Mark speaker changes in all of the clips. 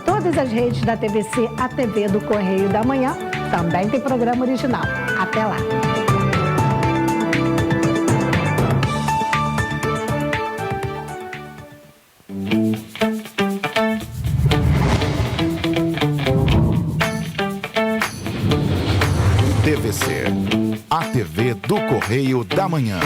Speaker 1: Todas as redes da TVC, a TV do Correio da Manhã, também tem programa original. Até lá!
Speaker 2: TVC, a TV do Correio da Manhã.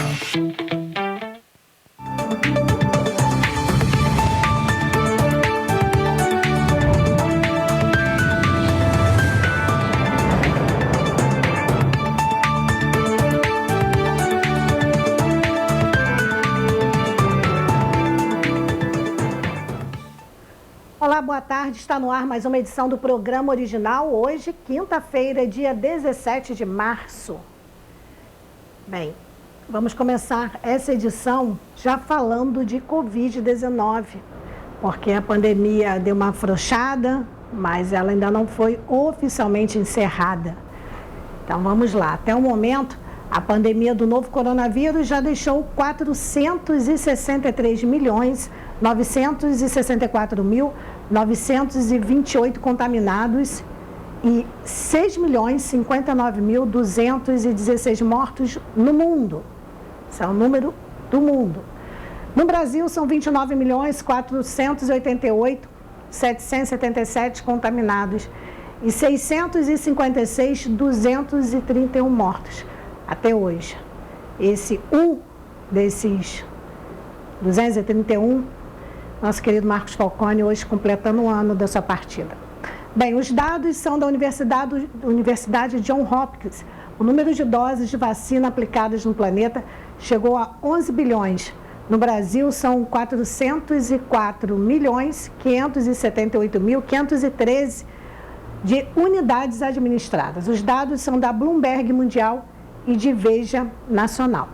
Speaker 1: Olá, boa tarde. Está no ar mais uma edição do programa original. Hoje, quinta-feira, dia 17 de março. Bem, vamos começar essa edição já falando de Covid-19, porque a pandemia deu uma afrouxada, mas ela ainda não foi oficialmente encerrada. Então, vamos lá. Até o momento, a pandemia do novo coronavírus já deixou 463.964.928 contaminados e 6.059.216 mortos no mundo. Esse é o número do mundo. No Brasil, são 29.488.777 contaminados e 656.231 mortos até hoje. Esse desses 231, nosso querido Marcos Falcone, hoje completando um ano da sua partida. Bem, os dados são da Universidade Johns Hopkins. O número de doses de vacina aplicadas no planeta chegou a 11 bilhões. No Brasil, são 404.578.513 de unidades administradas. Os dados são da Bloomberg Mundial e de Veja Nacional.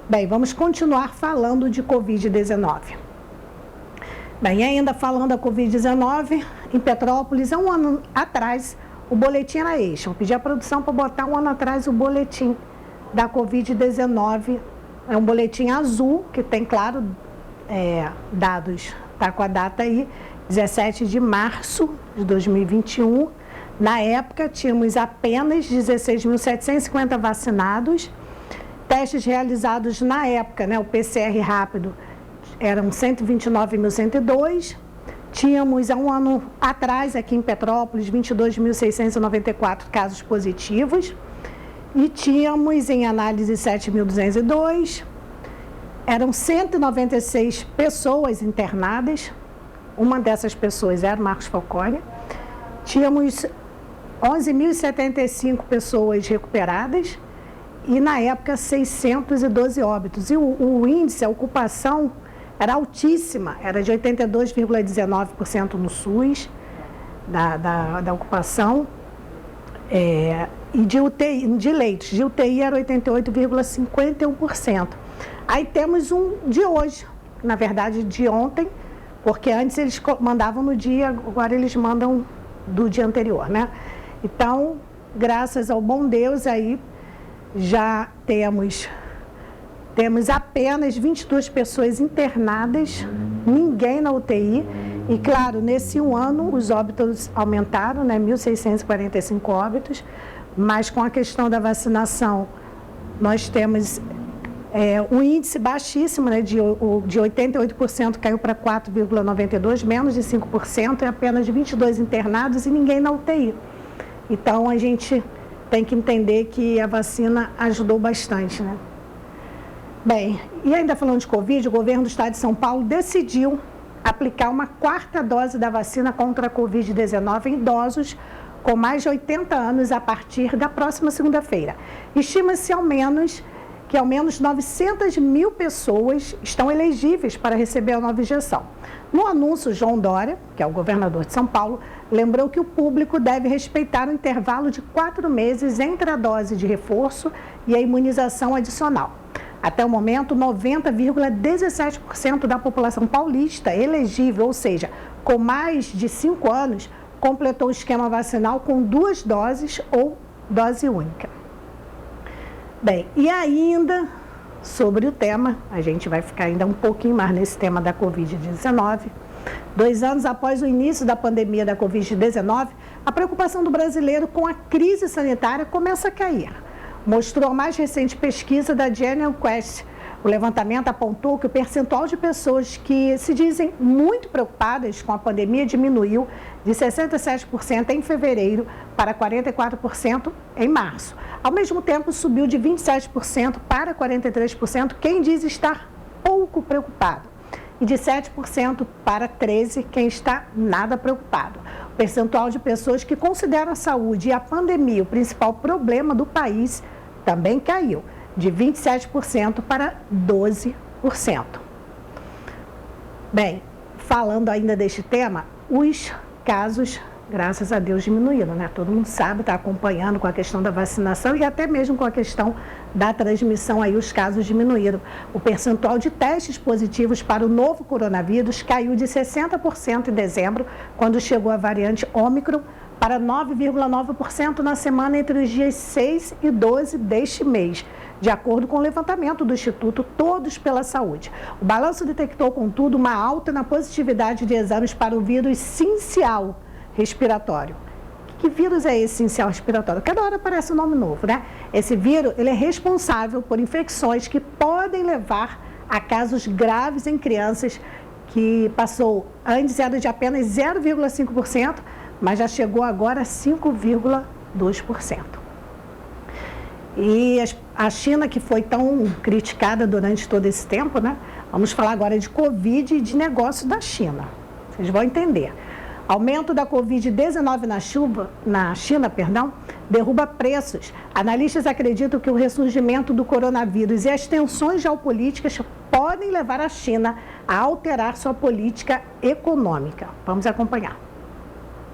Speaker 1: Bem, vamos continuar falando de Covid-19. Bem, ainda falando da Covid-19, em Petrópolis, há um ano atrás, o boletim era este. Eu pedi à produção para botar um ano atrás o boletim da Covid-19. É um boletim azul, que tem, claro, dados, está com a data aí, 17 de março de 2021. Na época, tínhamos apenas 16.750 vacinados. Testes realizados na época, o PCR rápido, eram 129.102. Tínhamos, há um ano atrás, aqui em Petrópolis, 22.694 casos positivos. E tínhamos, em análise, 7.202. Eram 196 pessoas internadas. Uma dessas pessoas era o Marcos Falcone. Tínhamos 11.075 pessoas recuperadas. E, na época, 612 óbitos. E o índice, a ocupação, era altíssima, era de 82,19% no SUS, da ocupação, e de UTI, de leitos. De UTI era 88,51%. Aí temos um de hoje, na verdade, de ontem, porque antes eles mandavam no dia, agora eles mandam do dia anterior, né? Então, graças ao bom Deus, aí, já temos apenas 22 pessoas internadas, ninguém na UTI. E, claro, nesse um ano, os óbitos aumentaram, 1.645 óbitos, mas com a questão da vacinação, nós temos um índice baixíssimo, de 88% caiu para 4,92%, menos de 5%, e apenas 22 internados e ninguém na UTI. Então, a gente tem que entender que a vacina ajudou bastante, Bem, e ainda falando de Covid, o governo do estado de São Paulo decidiu aplicar uma quarta dose da vacina contra a Covid-19 em idosos com mais de 80 anos a partir da próxima segunda-feira. Estima-se que ao menos 900 mil pessoas estão elegíveis para receber a nova injeção. No anúncio, João Dória, que é o governador de São Paulo, lembrou que o público deve respeitar o intervalo de 4 meses entre a dose de reforço e a imunização adicional. Até o momento, 90,17% da população paulista elegível, ou seja, com mais de 5 anos, completou o esquema vacinal com 2 doses ou dose única. Bem, e ainda sobre o tema, a gente vai ficar ainda um pouquinho mais nesse tema da Covid-19, 2 anos após o início da pandemia da Covid-19, a preocupação do brasileiro com a crise sanitária começa a cair. Mostrou a mais recente pesquisa da Genial Quest. O levantamento apontou que o percentual de pessoas que se dizem muito preocupadas com a pandemia diminuiu de 67% em fevereiro para 44% em março. Ao mesmo tempo, subiu de 27% para 43% quem diz estar pouco preocupado e de 7% para 13% quem está nada preocupado. O percentual de pessoas que consideram a saúde e a pandemia o principal problema do país também caiu, de 27% para 12%. Bem, falando ainda deste tema, os casos, graças a Deus, diminuíram, né? Todo mundo sabe, está acompanhando com a questão da vacinação e até mesmo com a questão da transmissão, aí os casos diminuíram. O percentual de testes positivos para o novo coronavírus caiu de 60% em dezembro, quando chegou a variante Ômicron, para 9,9% na semana entre os dias 6 e 12 deste mês, de acordo com o levantamento do Instituto Todos pela Saúde. O balanço detectou, contudo, uma alta na positividade de exames para o vírus sincial respiratório. Que vírus é esse sincial respiratório? Cada hora aparece um nome novo, né? Esse vírus, ele é responsável por infecções que podem levar a casos graves em crianças, que passou, antes era de apenas 0,5%, mas já chegou agora a 5,2%. E a China, que foi tão criticada durante todo esse tempo, né? Vamos falar agora de Covid e de negócio da China. Vocês vão entender. Aumento da Covid-19 na China, derruba preços. Analistas acreditam que o ressurgimento do coronavírus e as tensões geopolíticas podem levar a China a alterar sua política econômica. Vamos acompanhar.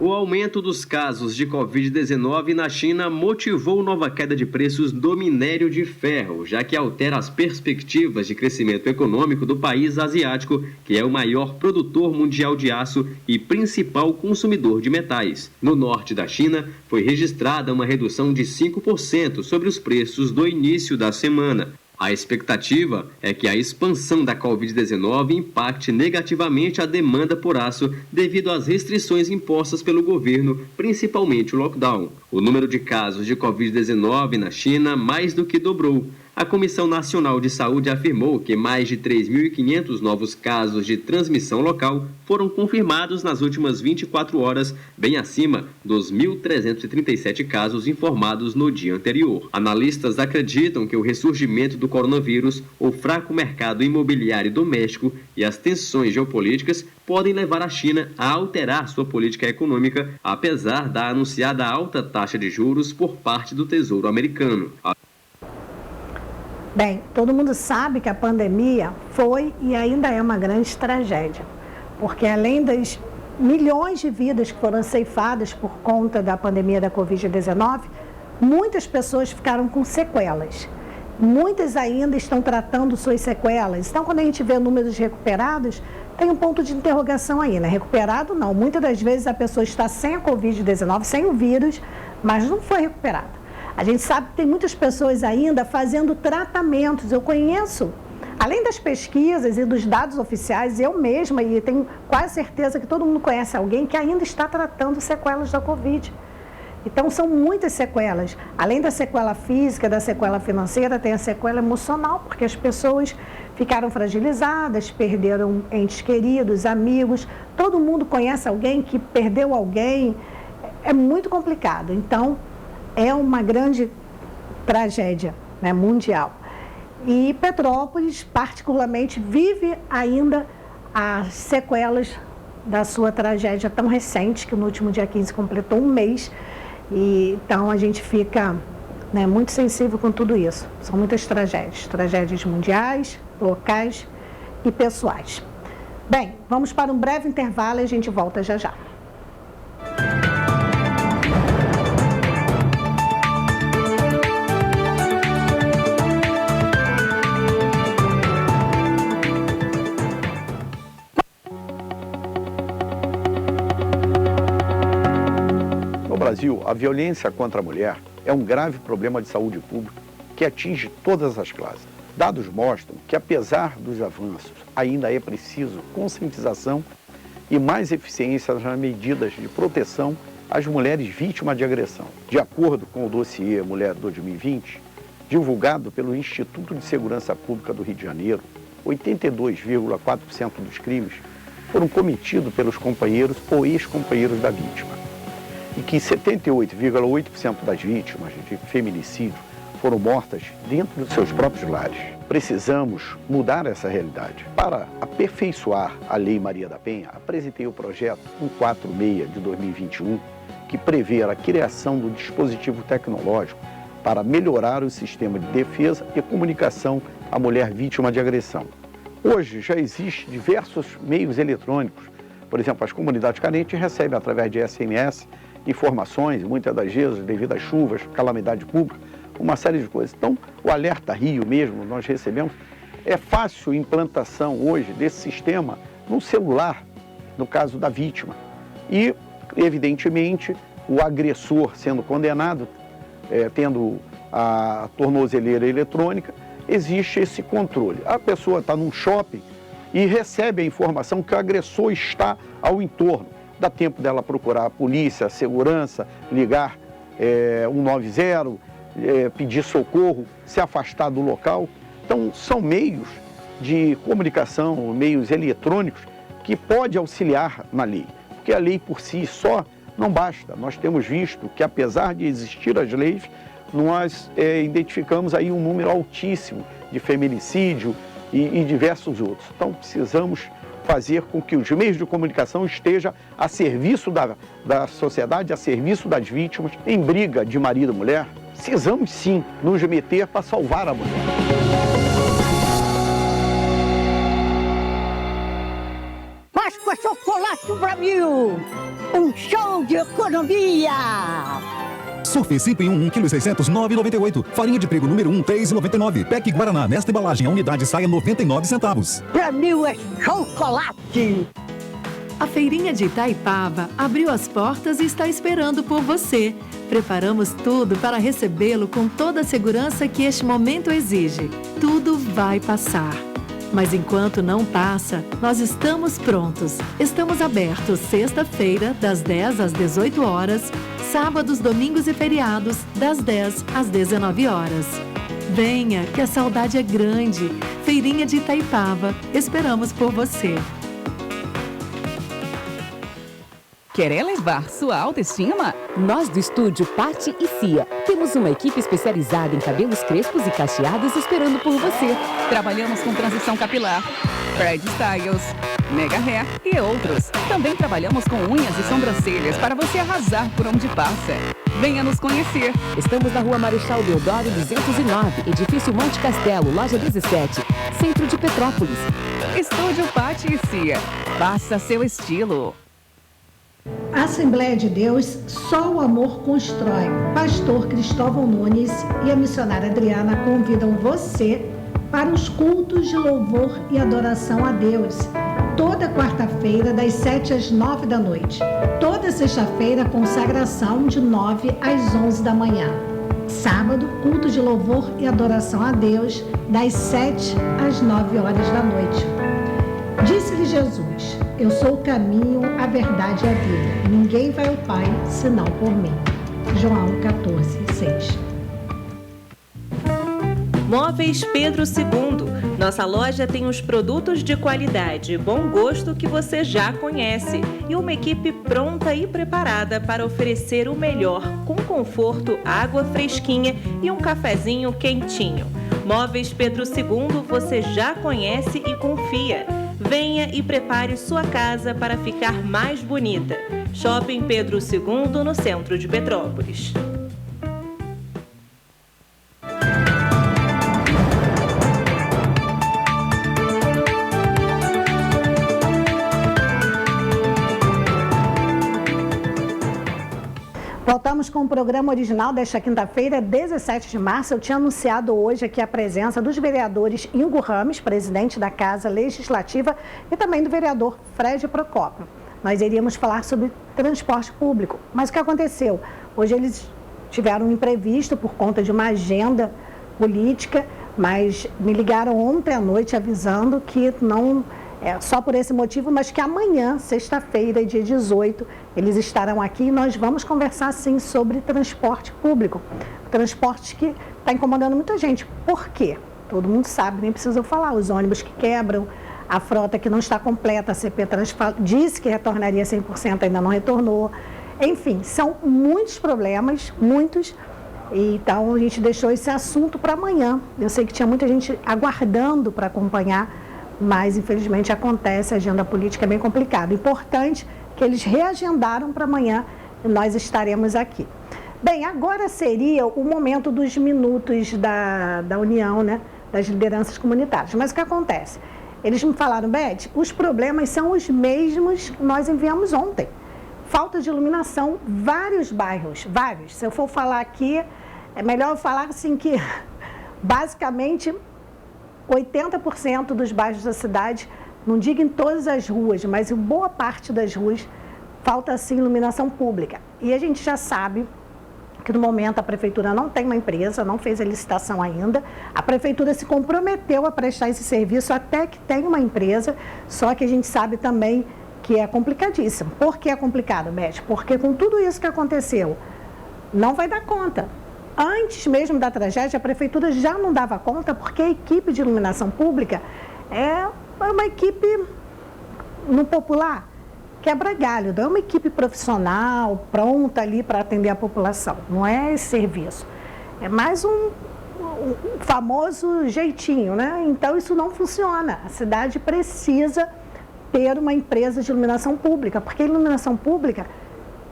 Speaker 3: O aumento dos casos de Covid-19 na China motivou nova queda de preços do minério de ferro, já que altera as perspectivas de crescimento econômico do país asiático, que é o maior produtor mundial de aço e principal consumidor de metais. No norte da China, foi registrada uma redução de 5% sobre os preços do início da semana. A expectativa é que a expansão da Covid-19 impacte negativamente a demanda por aço devido às restrições impostas pelo governo, principalmente o lockdown. O número de casos de Covid-19 na China mais do que dobrou. A Comissão Nacional de Saúde afirmou que mais de 3.500 novos casos de transmissão local foram confirmados nas últimas 24 horas, bem acima dos 1.337 casos informados no dia anterior. Analistas acreditam que o ressurgimento do coronavírus, o fraco mercado imobiliário doméstico e as tensões geopolíticas podem levar a China a alterar sua política econômica, apesar da anunciada alta taxa de juros por parte do Tesouro americano.
Speaker 1: Bem, todo mundo sabe que a pandemia foi e ainda é uma grande tragédia, porque além das milhões de vidas que foram ceifadas por conta da pandemia da Covid-19, muitas pessoas ficaram com sequelas. Muitas ainda estão tratando suas sequelas. Então, quando a gente vê números recuperados, tem um ponto de interrogação aí, né? Recuperado não. Muitas das vezes a pessoa está sem a Covid-19, sem o vírus, mas não foi recuperada. A gente sabe que tem muitas pessoas ainda fazendo tratamentos. Eu conheço, além das pesquisas e dos dados oficiais, eu mesma, e tenho quase certeza que todo mundo conhece alguém que ainda está tratando sequelas da Covid. Então, são muitas sequelas. Além da sequela física, da sequela financeira, tem a sequela emocional, porque as pessoas ficaram fragilizadas, perderam entes queridos, amigos. Todo mundo conhece alguém que perdeu alguém. É muito complicado. Então, é uma grande tragédia, né, mundial. E Petrópolis, particularmente, vive ainda as sequelas da sua tragédia tão recente, que no último dia 15 completou um mês. E, então, a gente fica, né, muito sensível com tudo isso. São muitas tragédias mundiais, locais e pessoais. Bem, vamos para um breve intervalo e a gente volta já já.
Speaker 4: No Brasil, a violência contra a mulher é um grave problema de saúde pública que atinge todas as classes. Dados mostram que, apesar dos avanços, ainda é preciso conscientização e mais eficiência nas medidas de proteção às mulheres vítimas de agressão. De acordo com o dossiê Mulher 2020, divulgado pelo Instituto de Segurança Pública do Rio de Janeiro, 82,4% dos crimes foram cometidos pelos companheiros ou ex-companheiros da vítima, e que 78,8% das vítimas de feminicídio foram mortas dentro dos seus próprios lares. Precisamos mudar essa realidade. Para aperfeiçoar a Lei Maria da Penha, apresentei o projeto 146 de 2021, que prevê a criação do dispositivo tecnológico para melhorar o sistema de defesa e comunicação à mulher vítima de agressão. Hoje já existem diversos meios eletrônicos. Por exemplo, as comunidades carentes recebem através de SMS informações, muitas das vezes devido às chuvas, calamidade pública, uma série de coisas. Então, o Alerta Rio mesmo, nós recebemos, é fácil a implantação hoje desse sistema no celular, no caso da vítima. E, evidentemente, o agressor sendo condenado, tendo a tornozeleira eletrônica, existe esse controle. A pessoa está num shopping e recebe a informação que o agressor está ao entorno. Dá tempo dela procurar a polícia, a segurança, ligar 190, pedir socorro, se afastar do local. Então, são meios de comunicação, meios eletrônicos que pode auxiliar na lei. Porque a lei por si só não basta. Nós temos visto que, apesar de existir as leis, nós identificamos aí um número altíssimo de feminicídio e diversos outros. Então, precisamos fazer com que os meios de comunicação estejam a serviço da sociedade, a serviço das vítimas. Em briga de marido e mulher, precisamos sim nos meter para salvar a mulher.
Speaker 5: Páscoa Chocolate Brasil, um show de economia.
Speaker 6: Surf Simply 1 kg 600, 9,98. Farinha de trigo número 1, 3,99. Pack Guaraná, nesta embalagem, a unidade sai a 99 centavos.
Speaker 5: Pra mim é chocolate.
Speaker 7: A feirinha de Itaipava abriu as portas e está esperando por você. Preparamos tudo para recebê-lo com toda a segurança que este momento exige. Tudo vai passar. Mas enquanto não passa, nós estamos prontos. Estamos abertos sexta-feira, das 10 às 18 horas, sábados, domingos e feriados, das 10 às 19 horas. Venha, que a saudade é grande. Feirinha de Itaipava, esperamos por você.
Speaker 8: Quer elevar sua autoestima? Nós do estúdio Patti e Cia temos uma equipe especializada em cabelos crespos e cacheados esperando por você. Trabalhamos com transição capilar, Fred Styles, Mega Hair e outros. Também trabalhamos com unhas e sobrancelhas para você arrasar por onde passa. Venha nos conhecer. Estamos na Rua Marechal Deodoro 209, Edifício Monte Castelo, Loja 17, Centro de Petrópolis. Estúdio Patti e Cia. Faça seu estilo.
Speaker 1: Assembleia de Deus, só o amor constrói. Pastor Cristóvão Nunes e a missionária Adriana convidam você para os cultos de louvor e adoração a Deus. Toda quarta-feira, das 7 às 9 da noite. Toda sexta-feira, consagração de 9 às 11 da manhã. Sábado, culto de louvor e adoração a Deus, das 7 às 9 horas da noite. Disse-lhe Jesus: eu sou o caminho, a verdade e a vida. Ninguém vai ao Pai, senão por mim. João 14:6.
Speaker 9: Móveis Pedro II. Nossa loja tem os produtos de qualidade e bom gosto que você já conhece e uma equipe pronta e preparada para oferecer o melhor, com conforto, água fresquinha e um cafezinho quentinho. Móveis Pedro II você já conhece e confia. Venha e prepare sua casa para ficar mais bonita. Shopping Pedro II, no centro de Petrópolis.
Speaker 1: Voltamos com o programa original desta quinta-feira, 17 de março. Eu tinha anunciado hoje aqui a presença dos vereadores Ingo Rames, presidente da Casa Legislativa, e também do vereador Fred Procópio. Nós iríamos falar sobre transporte público. Mas o que aconteceu? Hoje eles tiveram um imprevisto por conta de uma agenda política, mas me ligaram ontem à noite avisando que não só por esse motivo, mas que amanhã, sexta-feira, dia 18, eles estarão aqui e nós vamos conversar, sim, sobre transporte público. Transporte que está incomodando muita gente. Por quê? Todo mundo sabe, nem precisa eu falar. Os ônibus que quebram, a frota que não está completa, a CP Trans disse que retornaria 100%, ainda não retornou. Enfim, são muitos problemas, muitos. Então, a gente deixou esse assunto para amanhã. Eu sei que tinha muita gente aguardando para acompanhar, mas, infelizmente, acontece, a agenda política é bem complicada. Importante que eles reagendaram para amanhã e nós estaremos aqui. Bem, agora seria o momento dos minutos da união, né, das lideranças comunitárias. Mas o que acontece? Eles me falaram, Beth, os problemas são os mesmos que nós enviamos ontem. Falta de iluminação, vários bairros, vários. Se eu for falar aqui, é melhor eu falar assim que, basicamente, 80% dos bairros da cidade, não digo em todas as ruas, mas em boa parte das ruas, falta sim iluminação pública. E a gente já sabe que no momento a prefeitura não tem uma empresa, não fez a licitação ainda. A prefeitura se comprometeu a prestar esse serviço até que tem uma empresa, só que a gente sabe também que é complicadíssimo. Por que é complicado, Beth? Porque com tudo isso que aconteceu, não vai dar conta. Antes mesmo da tragédia, a prefeitura já não dava conta, porque a equipe de iluminação pública é uma equipe, no popular, quebra galho, não é uma equipe profissional, pronta ali para atender a população. Não é esse serviço. É mais um famoso jeitinho, né? Então, isso não funciona. A cidade precisa ter uma empresa de iluminação pública, porque a iluminação pública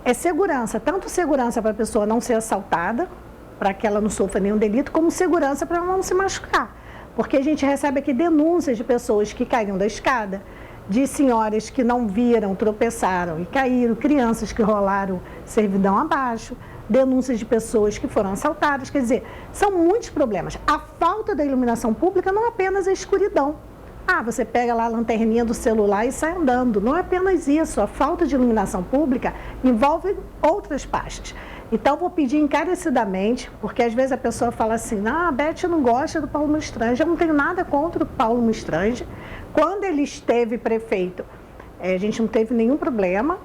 Speaker 1: é segurança, tanto segurança para a pessoa não ser assaltada, para que ela não sofra nenhum delito, como segurança para ela não se machucar. Porque a gente recebe aqui denúncias de pessoas que caíram da escada, de senhoras que não viram, tropeçaram e caíram, crianças que rolaram servidão abaixo, denúncias de pessoas que foram assaltadas. Quer dizer, são muitos problemas. A falta da iluminação pública não é apenas a escuridão. Você pega lá a lanterninha do celular e sai andando. Não é apenas isso. A falta de iluminação pública envolve outras pastas. Então, vou pedir encarecidamente, porque às vezes a pessoa fala assim, a Beth não gosta do Paulo Mostrange. Eu não tenho nada contra o Paulo Mostrange. Quando ele esteve prefeito, a gente não teve nenhum problema.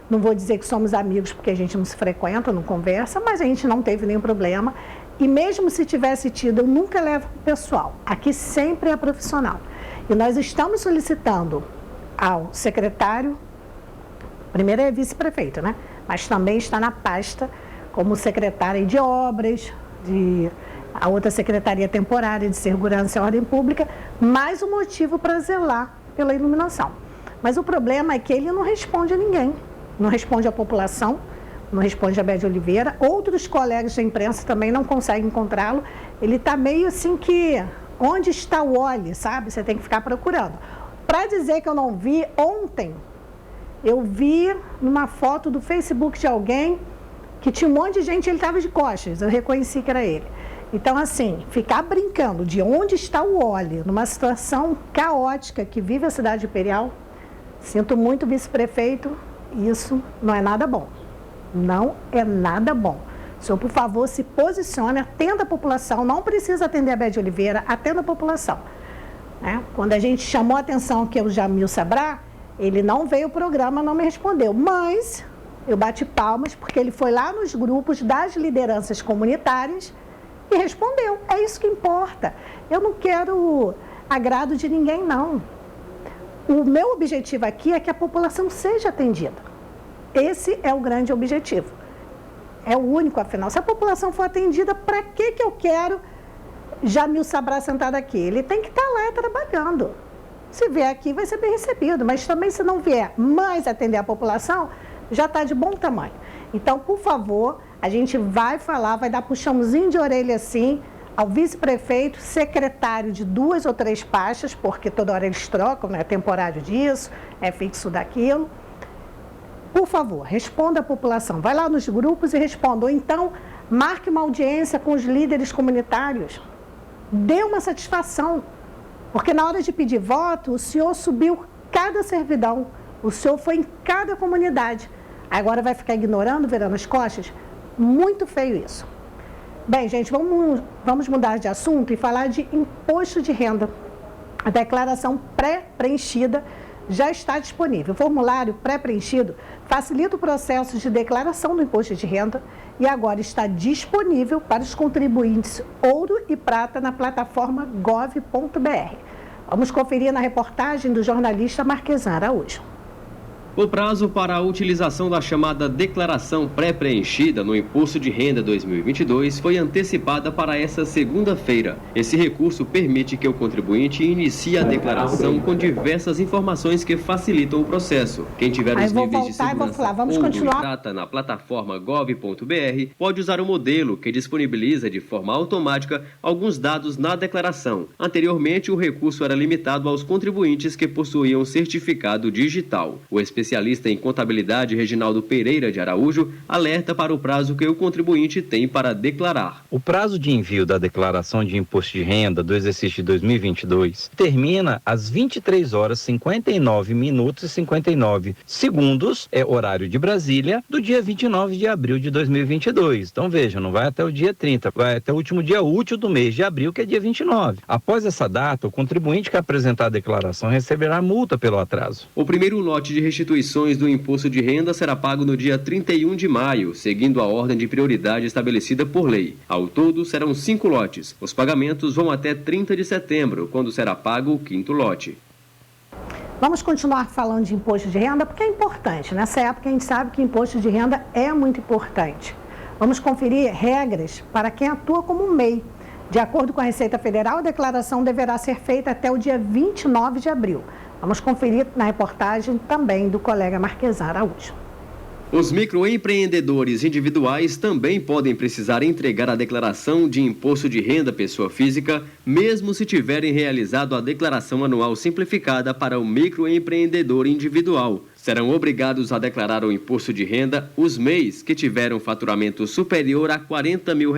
Speaker 1: Não vou dizer que somos amigos, porque a gente não se frequenta, não conversa, mas a gente não teve nenhum problema. E mesmo se tivesse tido, eu nunca levo para o pessoal. Aqui sempre é profissional. E nós estamos solicitando ao secretário, primeiro é vice-prefeito, né? Mas também está na pasta como secretária de obras, a outra secretaria temporária de segurança e ordem pública, mais um motivo para zelar pela iluminação. Mas o problema é que ele não responde a ninguém, não responde à população, não responde a Beth Oliveira, outros colegas da imprensa também não conseguem encontrá-lo. Ele está meio assim que, onde está o óleo, sabe? Você tem que ficar procurando. Para dizer que eu não vi, ontem eu vi numa foto do Facebook de alguém que tinha um monte de gente, ele estava de costas, eu reconheci que era ele. Então, assim, ficar brincando de onde está o óleo, numa situação caótica que vive a cidade imperial, sinto muito, vice-prefeito, isso não é nada bom. Não é nada bom. O senhor, por favor, se posicione, atenda a população, não precisa atender a Beth Oliveira, atenda a população. Né? Quando a gente chamou a atenção que é o Jamil Sabrá, ele não veio ao programa, não me respondeu, mas eu bati palmas porque ele foi lá nos grupos das lideranças comunitárias e respondeu. É isso que importa. Eu não quero agrado de ninguém, não. O meu objetivo aqui é que a população seja atendida. Esse é o grande objetivo. É o único, afinal. Se a população for atendida, para que eu quero Jamil Sabrá sentado aqui? Ele tem que estar lá trabalhando. Se vier aqui, vai ser bem recebido. Mas também, se não vier mais atender a população, já está de bom tamanho. Então, por favor, a gente vai falar, vai dar puxãozinho de orelha assim ao vice-prefeito, secretário de 2 ou 3 pastas, porque toda hora eles trocam, né? É temporário disso, é fixo daquilo. Por favor, responda à população. Vai lá nos grupos e responda. Ou então, marque uma audiência com os líderes comunitários. Dê uma satisfação. Porque na hora de pedir voto, o senhor subiu cada servidão. O senhor foi em cada comunidade. Agora vai ficar ignorando, virando as costas? Muito feio isso. Bem, gente, vamos mudar de assunto e falar de imposto de renda. A declaração pré-preenchida já está disponível. O formulário pré-preenchido facilita o processo de declaração do imposto de renda e agora está disponível para os contribuintes ouro e prata na plataforma gov.br. Vamos conferir na reportagem do jornalista Marquesan Araújo.
Speaker 3: O prazo para a utilização da chamada declaração pré-preenchida no Imposto de Renda 2022 foi antecipada para essa segunda-feira. Esse recurso permite que o contribuinte inicie a declaração com diversas informações que facilitam o processo. Quem tiver os níveis de segurança ouro e prata na plataforma gov.br pode usar o modelo que disponibiliza de forma automática alguns dados na declaração. Anteriormente, o recurso era limitado aos contribuintes que possuíam certificado digital. O especialista em contabilidade Reginaldo Pereira de Araújo alerta para o prazo que o contribuinte tem para declarar.
Speaker 10: O prazo de envio da declaração de imposto de renda do exercício de 2022 termina às 23 horas 59 minutos e 59 segundos, horário de Brasília, do dia 29 de abril de 2022. Então veja, não vai até o dia 30, vai até o último dia útil do mês de abril, que é dia 29. Após essa data, o contribuinte que apresentar a declaração receberá multa pelo atraso.
Speaker 3: O primeiro lote de restituições do imposto de renda será pago no dia 31 de maio, seguindo a ordem de prioridade estabelecida por lei. Ao todo, serão 5 lotes. Os pagamentos vão até 30 de setembro, quando será pago o 5º lote.
Speaker 1: Vamos continuar falando de imposto de renda, porque é importante. Nessa época, a gente sabe que imposto de renda é muito importante. Vamos conferir regras para quem atua como MEI. De acordo com a Receita Federal, a declaração deverá ser feita até o dia 29 de abril. Vamos conferir na reportagem também do colega Marquesan Araújo.
Speaker 3: Os microempreendedores individuais também podem precisar entregar a declaração de imposto de renda pessoa física, mesmo se tiverem realizado a declaração anual simplificada para o microempreendedor individual. Serão obrigados a declarar o imposto de renda os MEIs que tiveram faturamento superior a R$40 mil.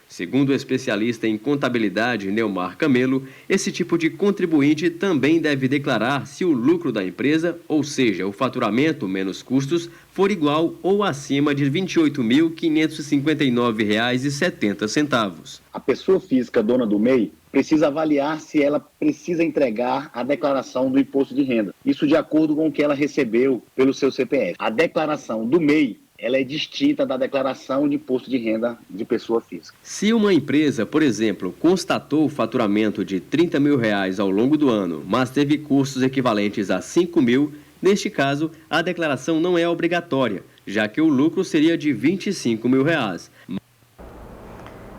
Speaker 3: Segundo o especialista em contabilidade Neumar Camelo, esse tipo de contribuinte também deve declarar se o lucro da empresa, ou seja, o faturamento menos custos, for igual ou acima de R$ 28.559,70.
Speaker 11: A pessoa física dona do MEI precisa avaliar se ela precisa entregar a declaração do imposto de renda. Isso de acordo com o que ela recebeu pelo seu CPF. A declaração do MEI, ela é distinta da declaração de imposto de renda de pessoa física.
Speaker 3: Se uma empresa, por exemplo, constatou o faturamento de R$30 mil ao longo do ano, mas teve custos equivalentes a R$5 mil, neste caso, a declaração não é obrigatória, já que o lucro seria de R$25 mil.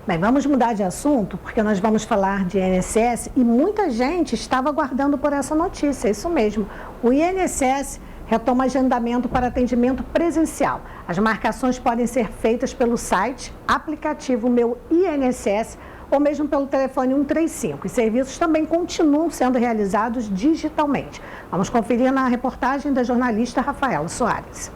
Speaker 1: Bem, vamos mudar de assunto, porque nós vamos falar de INSS e muita gente estava aguardando por essa notícia, isso mesmo. O INSS retoma agendamento para atendimento presencial. As marcações podem ser feitas pelo site, aplicativo Meu INSS ou mesmo pelo telefone 135. Os serviços também continuam sendo realizados digitalmente. Vamos conferir na reportagem da jornalista Rafaela Soares.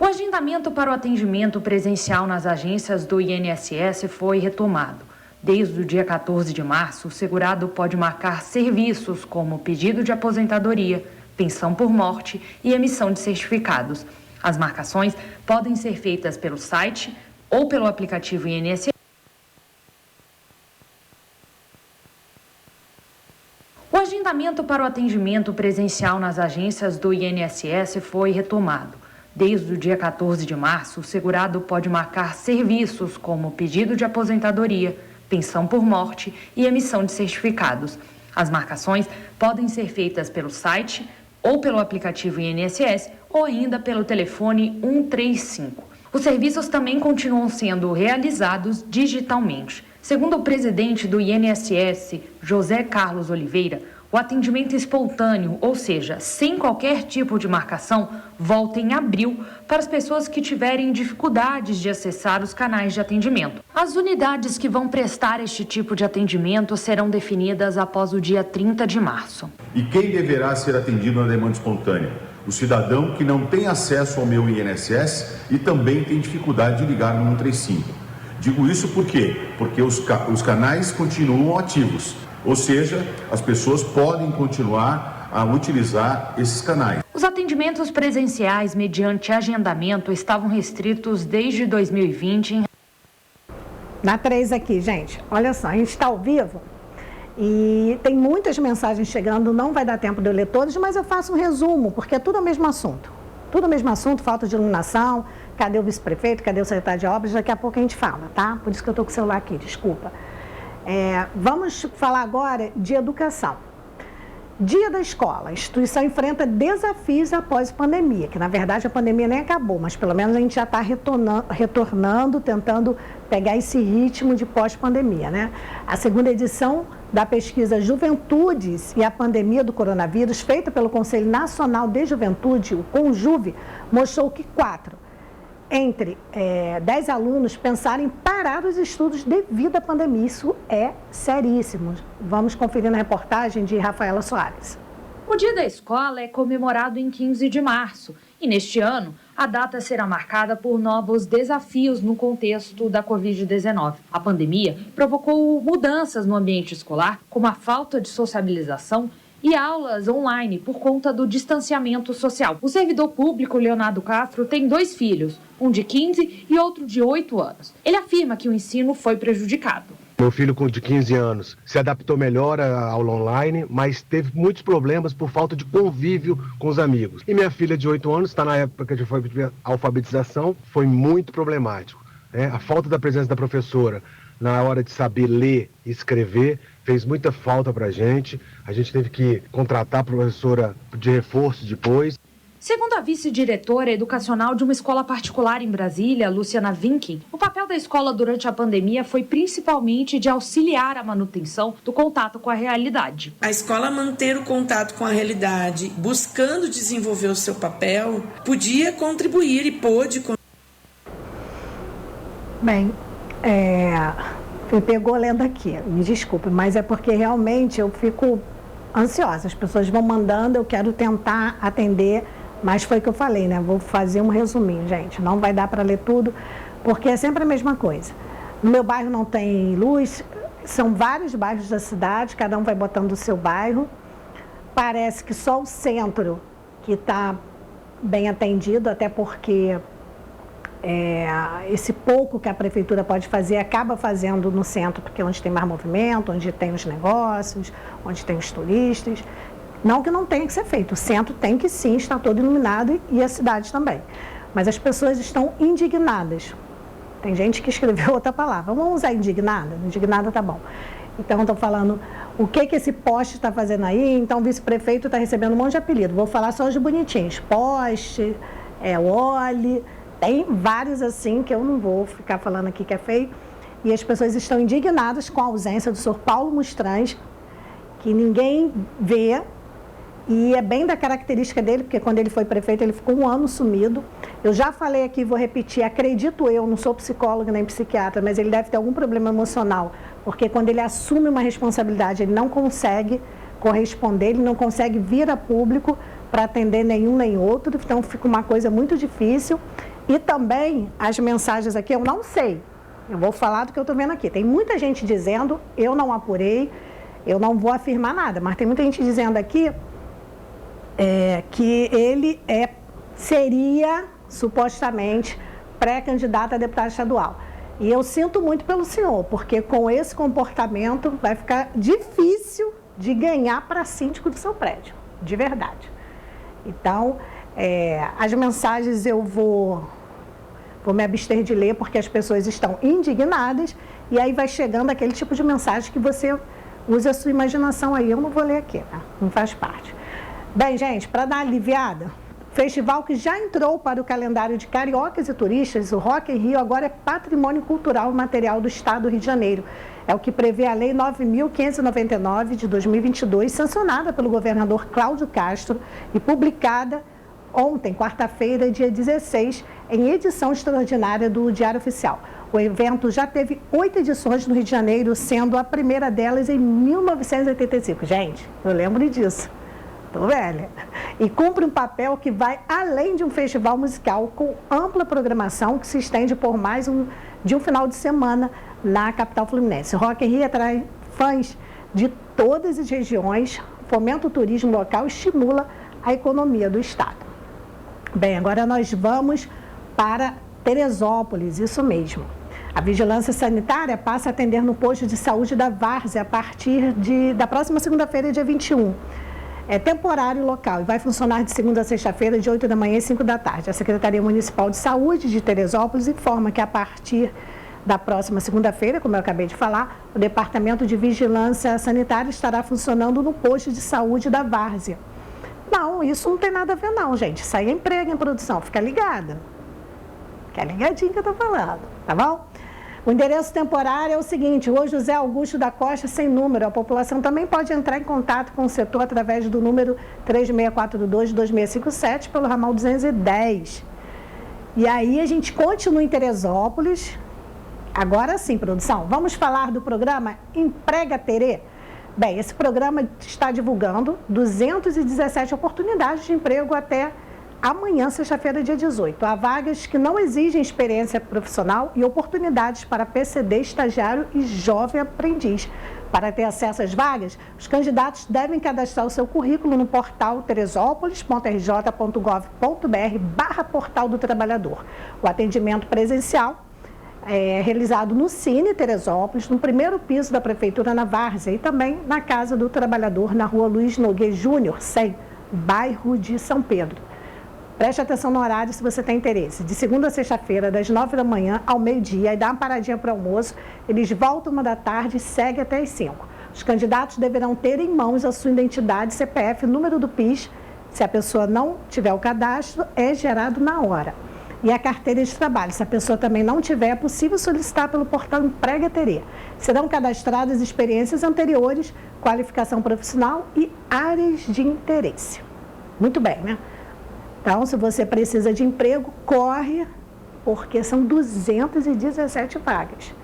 Speaker 12: O agendamento para o atendimento presencial nas agências do INSS foi retomado. Desde o dia 14 de março, o segurado pode marcar serviços como pedido de aposentadoria, pensão por morte e emissão de certificados. As marcações podem ser feitas pelo site ou pelo aplicativo INSS. O agendamento para o atendimento presencial nas agências do INSS foi retomado. Desde o dia 14 de março, o segurado pode marcar serviços como pedido de aposentadoria, pensão por morte e emissão de certificados. As marcações podem ser feitas pelo site ou pelo aplicativo INSS ou ainda pelo telefone 135. Os serviços também continuam sendo realizados digitalmente. Segundo o presidente do INSS, José Carlos Oliveira, o atendimento espontâneo, ou seja, sem qualquer tipo de marcação, volta em abril para as pessoas que tiverem dificuldades de acessar os canais de atendimento. As unidades que vão prestar este tipo de atendimento serão definidas após o dia 30 de março.
Speaker 13: E quem deverá ser atendido na demanda espontânea? O cidadão que não tem acesso ao Meu INSS e também tem dificuldade de ligar no 135. Digo isso por quê? Porque os canais continuam ativos. Ou seja, as pessoas podem continuar a utilizar esses canais.
Speaker 12: Os atendimentos presenciais mediante agendamento estavam restritos desde 2020.
Speaker 1: Na 3 aqui, gente. Olha só, a gente está ao vivo E tem muitas mensagens chegando, não vai dar tempo de eu ler todas, mas eu faço um resumo, porque é tudo o mesmo assunto. Tudo o mesmo assunto, falta de iluminação, cadê o vice-prefeito, cadê o secretário de obras, daqui a pouco a gente fala, tá? Por isso que eu estou com o celular aqui, desculpa. Vamos falar agora de educação. Dia da escola, a instituição enfrenta desafios após a pandemia, que na verdade a pandemia nem acabou, mas pelo menos a gente já está retornando, tentando pegar esse ritmo de pós-pandemia, né? A segunda edição da pesquisa Juventudes e a Pandemia do Coronavírus, feita pelo Conselho Nacional de Juventude, o CONJUVE, mostrou que 4 entre 10 alunos pensaram em parar os estudos devido à pandemia. Isso é seríssimo. Vamos conferir na reportagem de Rafaela Soares.
Speaker 12: O Dia da Escola é comemorado em 15 de março e, neste ano, a data será marcada por novos desafios no contexto da Covid-19. A pandemia provocou mudanças no ambiente escolar, como a falta de sociabilização e aulas online por conta do distanciamento social. O servidor público Leonardo Castro tem 2 filhos, um de 15 e outro de 8 anos. Ele afirma que o ensino foi prejudicado.
Speaker 14: Meu filho de 15 anos se adaptou melhor à aula online, mas teve muitos problemas por falta de convívio com os amigos. E minha filha de 8 anos, está na época de alfabetização, foi muito problemático, né? A falta da presença da professora na hora de saber ler e escrever fez muita falta para a gente teve que contratar a professora de reforço depois.
Speaker 12: Segundo a vice-diretora educacional de uma escola particular em Brasília, Luciana Vinkin, o papel da escola durante a pandemia foi principalmente de auxiliar a manutenção do contato com a realidade.
Speaker 15: A escola manter o contato com a realidade, buscando desenvolver o seu papel, podia contribuir e pôde.
Speaker 1: Bem, me pegou lendo aqui, me desculpe, mas é porque realmente eu fico ansiosa. As pessoas vão mandando, eu quero tentar atender, mas foi o que eu falei, né? Vou fazer um resuminho, gente. Não vai dar para ler tudo, porque é sempre a mesma coisa. No meu bairro não tem luz, são vários bairros da cidade, cada um vai botando o seu bairro. Parece que só o centro que está bem atendido, até porque esse pouco que a prefeitura pode fazer, acaba fazendo no centro, porque é onde tem mais movimento, onde tem os negócios, onde tem os turistas. Não que não tenha que ser feito, o centro tem que sim estar todo iluminado e a cidade também. Mas as pessoas estão indignadas. Tem gente que escreveu outra palavra. Vamos usar indignada? Indignada tá bom. Então, eu estou falando o que esse poste está fazendo aí. Então, o vice-prefeito está recebendo um monte de apelido. Vou falar só os bonitinhos. Poste, Oli... Tem vários assim que eu não vou ficar falando aqui que é feio. E as pessoas estão indignadas com a ausência do senhor Paulo Mustrange, que ninguém vê. E é bem da característica dele, porque quando ele foi prefeito, ele ficou 1 ano sumido. Eu já falei aqui, vou repetir, acredito eu, não sou psicóloga nem psiquiatra, mas ele deve ter algum problema emocional. Porque quando ele assume uma responsabilidade, ele não consegue corresponder, ele não consegue vir a público para atender nenhum nem outro. Então fica uma coisa muito difícil. E também as mensagens aqui, eu não sei, eu vou falar do que eu estou vendo aqui. Tem muita gente dizendo, eu não apurei, eu não vou afirmar nada, mas tem muita gente dizendo aqui que ele seria, supostamente, pré-candidato a deputado estadual. E eu sinto muito pelo senhor, porque com esse comportamento vai ficar difícil de ganhar para síndico do seu prédio, de verdade. Então, as mensagens eu vou me abster de ler, porque as pessoas estão indignadas, e aí vai chegando aquele tipo de mensagem que você usa a sua imaginação aí. Eu não vou ler aqui, né? Não faz parte. Bem, gente, para dar aliviada, festival que já entrou para o calendário de cariocas e turistas, o Rock in Rio agora é patrimônio cultural e material do Estado do Rio de Janeiro. É o que prevê a Lei 9.599 de 2022, sancionada pelo governador Cláudio Castro e publicada ontem, quarta-feira, dia 16, em edição extraordinária do Diário Oficial. O evento já teve 8 edições no Rio de Janeiro, sendo a primeira delas em 1985. Gente, eu lembro disso. Tô velha. E cumpre um papel que vai além de um festival musical com ampla programação que se estende por mais de um final de semana na capital fluminense. O Rock in Rio atrai fãs de todas as regiões, fomenta o turismo local e estimula a economia do estado. Bem, agora nós vamos para Teresópolis, isso mesmo. A vigilância sanitária passa a atender no posto de saúde da Várzea a partir da próxima segunda-feira, dia 21. É temporário local e vai funcionar de segunda a sexta-feira, de 8 da manhã e 5 da tarde. A Secretaria Municipal de Saúde de Teresópolis informa que a partir da próxima segunda-feira, como eu acabei de falar, o Departamento de Vigilância Sanitária estará funcionando no posto de saúde da Várzea. Não, isso não tem nada a ver não, gente. Isso aí é emprego em produção, fica ligada. Fica ligadinho que eu tô falando, tá bom? O endereço temporário é o seguinte: Rua José Augusto da Costa, sem número. A população também pode entrar em contato com o setor através do número 3642-2657 pelo ramal 210. E aí a gente continua em Teresópolis. Agora sim, produção, vamos falar do programa Emprega Terê. Bem, esse programa está divulgando 217 oportunidades de emprego até amanhã, sexta-feira, dia 18. Há vagas que não exigem experiência profissional e oportunidades para PCD, estagiário e jovem aprendiz. Para ter acesso às vagas, os candidatos devem cadastrar o seu currículo no portal teresópolis.rj.gov.br/portal do trabalhador. O atendimento presencial é realizado no Cine Teresópolis, no primeiro piso da Prefeitura, na Várzea, e também na Casa do Trabalhador, na Rua Luiz Nogueira Júnior, 100, bairro de São Pedro. Preste atenção no horário se você tem interesse. De segunda a sexta-feira, das 9 da manhã ao meio-dia, e dá uma paradinha para o almoço. Eles voltam 1 da tarde e seguem até as 5. Os candidatos deverão ter em mãos a sua identidade, CPF, número do PIS. Se a pessoa não tiver o cadastro, é gerado na hora. E a carteira de trabalho. Se a pessoa também não tiver, é possível solicitar pelo portal Emprega Terê. Serão cadastradas experiências anteriores, qualificação profissional e áreas de interesse. Muito bem, né? Então, se você precisa de emprego, corre, porque são 217 vagas.